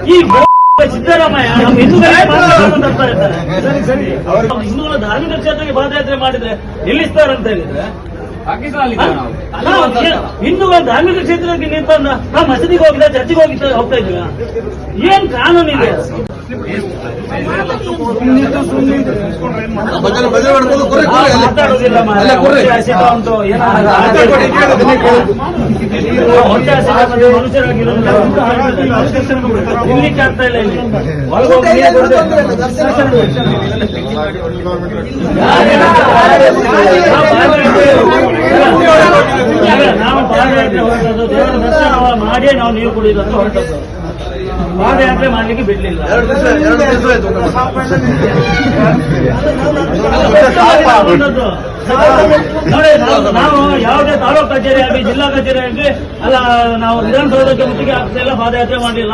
ಈ ಸಿದ್ದರಾಮಯ್ಯ ನಮ್ಮ ಹಿಂದೂಗಳ ಧಾರ್ಮಿಕ ಕ್ಷೇತ್ರಕ್ಕೆ ಪಾದಯಾತ್ರೆ ಮಾಡಿದ್ರೆ ನಿಲ್ಲಿಸ್ತಾರಂತ ಹೇಳಿದ್ರೆ ಹಿಂದೂಗಳ ಧಾರ್ಮಿಕ ಕ್ಷೇತ್ರಕ್ಕೆ ನಿಂತಂದ ನಾವು ಮಸೀದಿಗೆ ಹೋಗಿದ್ದ ಚರ್ಚಿಗೆ ಹೋಗ್ತಾ ಇದ್ದೀವಿ. ಏನ್ ಕಾನೂನು ಇದೆ? ಮಾತಾಡೋದಿಲ್ಲ ಉಂಟು ಇರ್ಲಿಕ್ಕೆ ಆಗ್ತಾ ಇಲ್ಲ. ಇಲ್ಲಿ ನಾವು ಪಾದಯಾತ್ರೆ ಹೊರಟದ್ದು ದೇವರ ದರ್ಶನ ಮಾಡಿ ನಾವು ನೀರು ಕುಡಿಯೋದು ಅಂತ ಹೊರಟದ್ದು. ಪಾದಯಾತ್ರೆ ಮಾಡ್ಲಿಕ್ಕೆ ಬಿಡ್ಲಿಲ್ಲ. ನೋಡಿ, ನಾವು ಯಾವುದೇ ತಾಲೂಕು ಕಚೇರಿ ಆಗಲಿ ಜಿಲ್ಲಾ ಕಚೇರಿ ಆಗಲಿ ಅಲ್ಲ, ನಾವು ವಿಧಾನಸೌಧಕ್ಕೆ ಮುತ್ತಿಗೆ ಆಗ್ತಾ ಇಲ್ಲ, ಪಾದಯಾತ್ರೆ ಮಾಡಲಿಲ್ಲ.